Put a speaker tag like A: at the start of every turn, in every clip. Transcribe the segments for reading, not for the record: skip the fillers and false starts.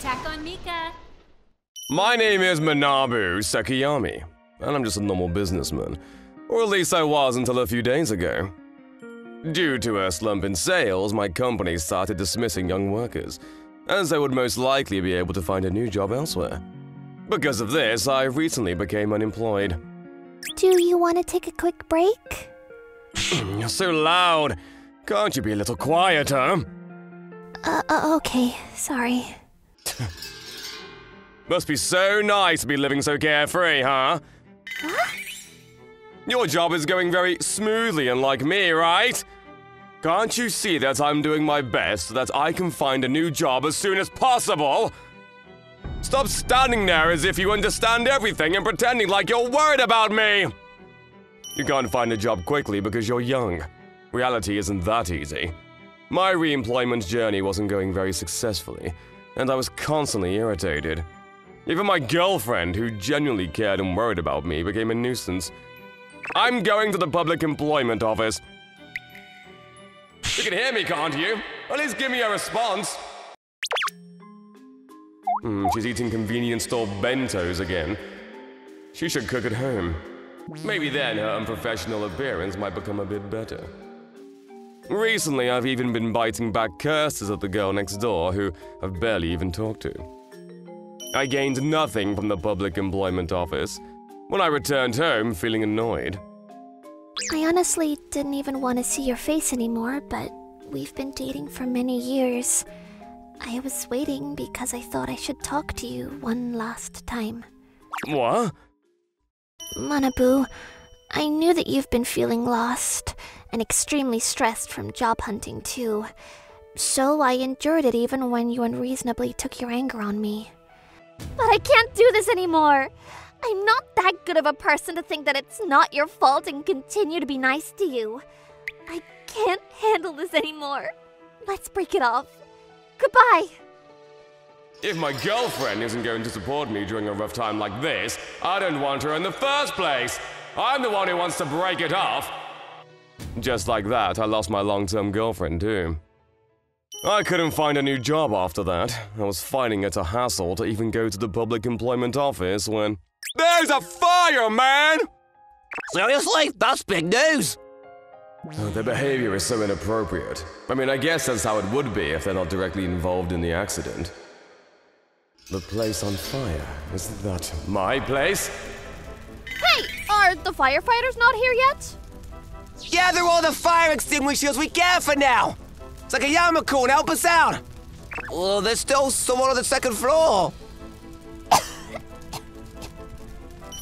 A: Attack on Mika!
B: My name is Manabu Sakiyami, and I'm just a normal businessman. Or at least I was until a few days ago. Due to a slump in sales, my company started dismissing young workers, as they would most likely be able to find a new job elsewhere. Because of this, I recently became unemployed.
C: Do you want to take a quick break?
B: You're so loud. Can't you be a little quieter?
C: Okay, sorry.
B: Must be so nice to be living so carefree, huh?
C: What?
B: Your job is going very smoothly, unlike me, right? Can't you see that I'm doing my best so that I can find a new job as soon as possible? Stop standing there as if you understand everything and pretending like you're worried about me! You can't find a job quickly because you're young. Reality isn't that easy. My re-employment journey wasn't going very successfully, and I was constantly irritated. Even my girlfriend, who genuinely cared and worried about me, became a nuisance. I'm going to the public employment office. You can hear me, can't you? At least give me a response. She's eating convenience store bentos again. She should cook at home. Maybe then her unprofessional appearance might become a bit better. Recently, I've even been biting back curses at the girl next door, who I've barely even talked to. I gained nothing from the public employment office when I returned home feeling annoyed.
C: I honestly didn't even want to see your face anymore, but we've been dating for many years. I was waiting because I thought I should talk to you one last time.
B: What?
C: Manabu, I knew that you've been feeling lost and extremely stressed from job hunting too. So I endured it even when you unreasonably took your anger on me. But I can't do this anymore! I'm not that good of a person to think that it's not your fault and continue to be nice to you. I can't handle this anymore. Let's break it off. Goodbye!
B: If my girlfriend isn't going to support me during a rough time like this, I don't want her in the first place. I'm the one who wants to break it off. Just like that, I lost my long-term girlfriend too. I couldn't find a new job after that. I was finding it a hassle to even go to the public employment office when… There's a fire, man!
D: Seriously? That's big news!
B: Their behavior is so inappropriate. I mean, I guess that's how it would be if they're not directly involved in the accident. The place on fire, isn't that my place?
C: Hey! Are the firefighters not here yet?
D: Gather all the fire extinguishers we can for now! Sakiyama-kun, help us out! Well, there's still someone on the second floor.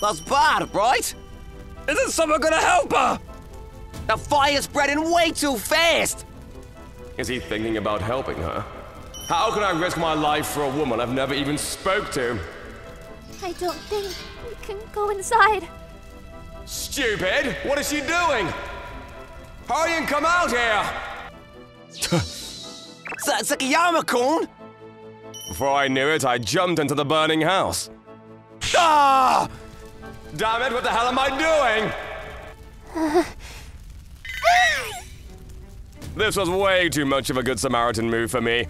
D: That's bad, right? Isn't someone gonna help her? The fire's spreading way too fast!
B: Is he thinking about helping her? How can I risk my life for a woman I've never even spoke to?
C: I don't think we can go inside.
B: Stupid! What is she doing? Hurry and come out here!
D: Sakiyama-kun?
B: Before I knew it, I jumped into the burning house. Ah! Damn it, what the hell am I doing? This was way too much of a Good Samaritan move for me.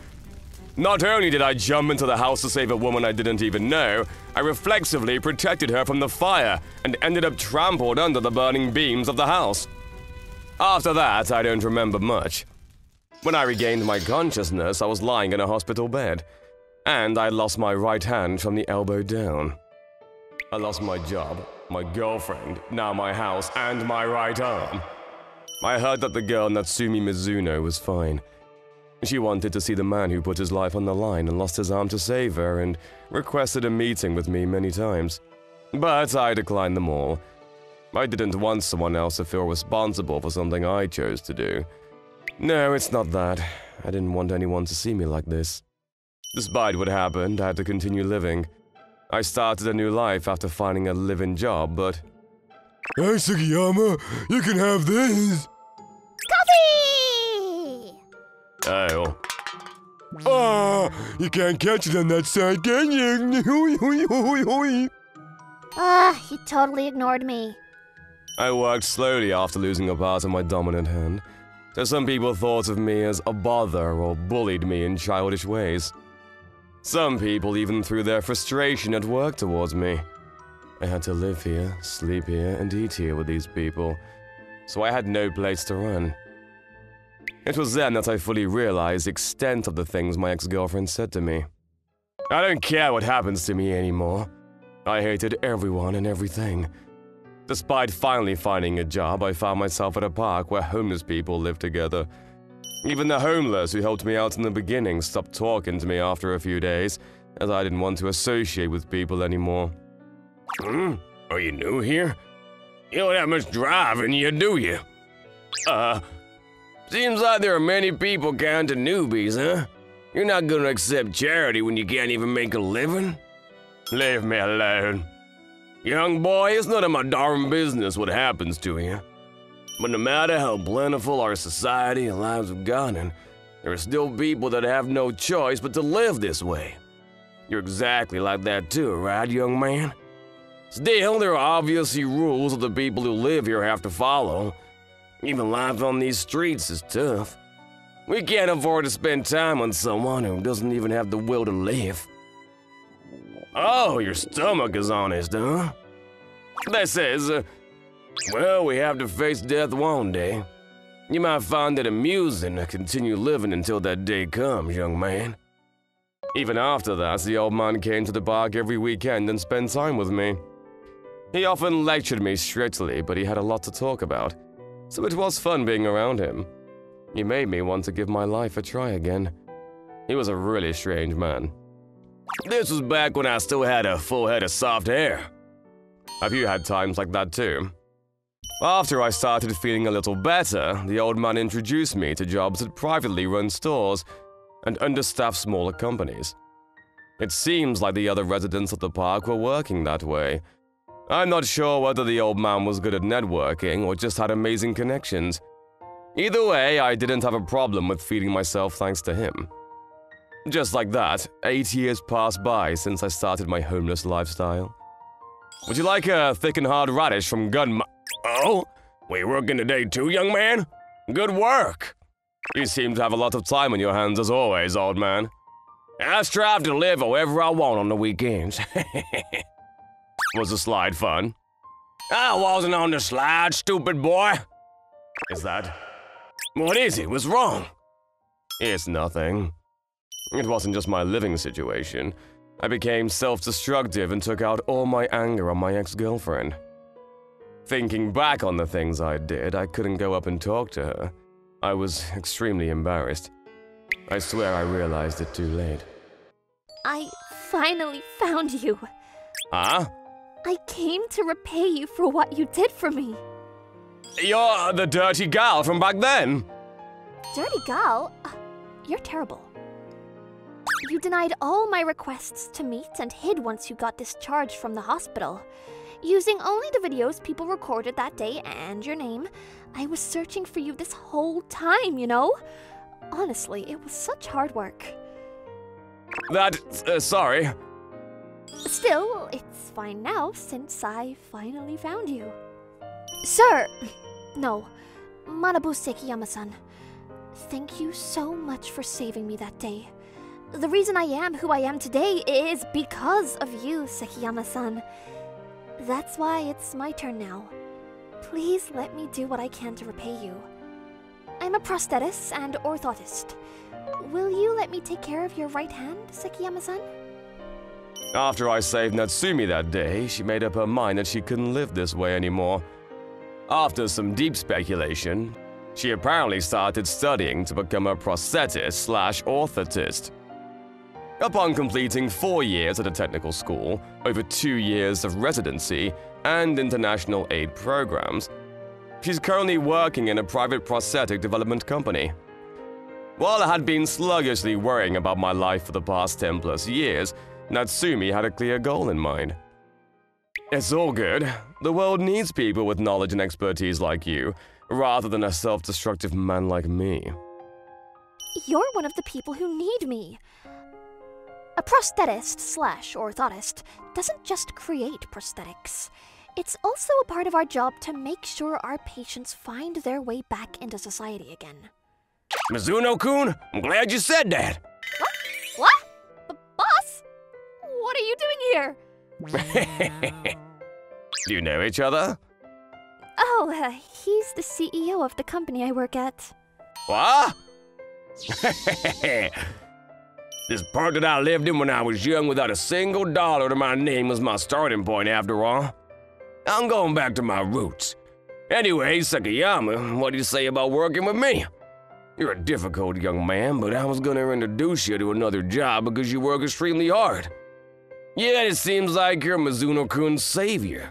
B: Not only did I jump into the house to save a woman I didn't even know, I reflexively protected her from the fire and ended up trampled under the burning beams of the house. After that, I don't remember much. When I regained my consciousness, I was lying in a hospital bed, and I lost my right hand from the elbow down. I lost my job, my girlfriend, now my house, and my right arm. I heard that the girl Natsumi Mizuno was fine. She wanted to see the man who put his life on the line and lost his arm to save her and requested a meeting with me many times. But I declined them all. I didn't want someone else to feel responsible for something I chose to do. No, it's not that. I didn't want anyone to see me like this. Despite what happened, I had to continue living. I started a new life after finding a live-in job, but… Hey, Sugiyama, you can have this!
C: Coffee!
B: Oh. Oh, you can't catch it on that side, can you?
C: He totally ignored me.
B: I worked slowly after losing a part of my dominant hand, so some people thought of me as a bother or bullied me in childish ways. Some people even threw their frustration at work towards me. I had to live here, sleep here, and eat here with these people, so I had no place to run. It was then that I fully realized the extent of the things my ex-girlfriend said to me. I don't care what happens to me anymore. I hated everyone and everything. Despite finally finding a job, I found myself at a park where homeless people lived together. Even the homeless who helped me out in the beginning stopped talking to me after a few days, as I didn't want to associate with people anymore.
A: Are you new here? You don't have much drive in you, do you? Seems like there are many people counting newbies, huh? You're not gonna accept charity when you can't even make a living?
B: Leave me alone.
A: Young boy, it's none of my darn business what happens to you. But no matter how plentiful our society and lives have gotten, there are still people that have no choice but to live this way. You're exactly like that too, right, young man? Still, there are obviously rules that the people who live here have to follow. Even life on these streets is tough. We can't afford to spend time on someone who doesn't even have the will to live. Oh, your stomach is honest, huh? That says, well, we have to face death one day. You might find it amusing to continue living until that day comes, young man.
B: Even after that, the old man came to the park every weekend and spent time with me. He often lectured me strictly, but he had a lot to talk about, so it was fun being around him. He made me want to give my life a try again. He was a really strange man.
A: This was back when I still had a full head of soft hair.
B: Have you had times like that too? After I started feeling a little better, the old man introduced me to jobs at privately run stores and understaffed smaller companies. It seems like the other residents of the park were working that way. I'm not sure whether the old man was good at networking or just had amazing connections. Either way, I didn't have a problem with feeding myself thanks to him. Just like that, 8 years passed by since I started my homeless lifestyle. Would you like a thick and hard radish from
A: Oh? We working today too, young man? Good work!
B: You seem to have a lot of time on your hands as always, old man.
A: I strive to live however I want on the weekends.
B: Was the slide fun?
A: I wasn't on the slide, stupid boy.
B: Is that?
A: What is it? What's wrong?
B: It's nothing. It wasn't just my living situation. I became self-destructive and took out all my anger on my ex-girlfriend. Thinking back on the things I did, I couldn't go up and talk to her. I was extremely embarrassed. I swear I realized it too late.
C: I finally found you.
B: Huh?
C: I came to repay you for what you did for me.
B: You're the dirty gal from back then?
C: Dirty gal? You're terrible. You denied all my requests to meet and hid once you got discharged from the hospital. Using only the videos people recorded that day and your name, I was searching for you this whole time, you know? Honestly, it was such hard work.
B: Sorry.
C: Still, it's fine now since I finally found you. Sir! No, Manabu Sekiyama-san. Thank you so much for saving me that day. The reason I am who I am today is because of you, Sekiyama-san. That's why it's my turn now. Please let me do what I can to repay you. I'm a prosthetist and orthotist. Will you let me take care of your right hand, Sekiyama-san?
B: After I saved Natsumi that day, she made up her mind that she couldn't live this way anymore. After some deep speculation, she apparently started studying to become a prosthetist/orthotist. Upon completing 4 years at a technical school, over 2 years of residency, and international aid programs, she's currently working in a private prosthetic development company. While I had been sluggishly worrying about my life for the past 10+ years, Natsumi had a clear goal in mind. It's all good. The world needs people with knowledge and expertise like you, rather than a self-destructive man like me.
C: You're one of the people who need me. A prosthetist/orthotist doesn't just create prosthetics. It's also a part of our job to make sure our patients find their way back into society again.
A: Mizuno-kun, I'm glad you said that.
C: What? Boss? What are you doing here?
A: Do you know each other?
C: Oh, he's the CEO of the company I work at.
A: What? This part that I lived in when I was young without a single dollar to my name was my starting point after all. I'm going back to my roots. Anyway, Sakayama, what do you say about working with me? You're a difficult young man, but I was gonna introduce you to another job because you work extremely hard. Yet it seems like you're Mizuno-kun's savior.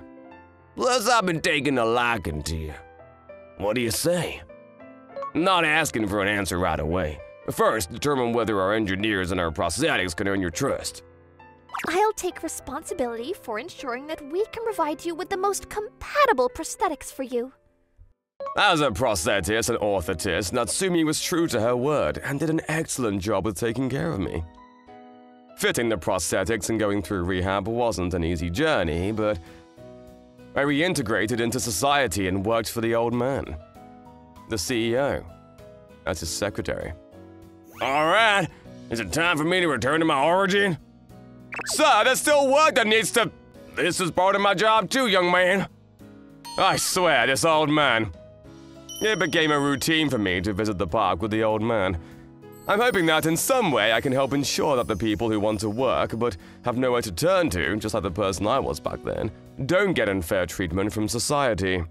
A: Plus, I've been taking a liking to you. What do you say? Not asking for an answer right away. First, determine whether our engineers and our prosthetics can earn your trust.
C: I'll take responsibility for ensuring that we can provide you with the most compatible prosthetics for you.
A: As a prosthetist and orthotist, Natsumi was true to her word and did an excellent job with taking care of me. Fitting the prosthetics and going through rehab wasn't an easy journey, but I reintegrated into society and worked for the old man, the CEO, as his secretary. All right, is it time for me to return to my origin? Sir, there's still work that needs to... This is part of my job too, young man. I swear, this old man. It became a routine for me to visit the park with the old man. I'm hoping that in some way I can help ensure that the people who want to work but have nowhere to turn to, just like the person I was back then, don't get unfair treatment from society.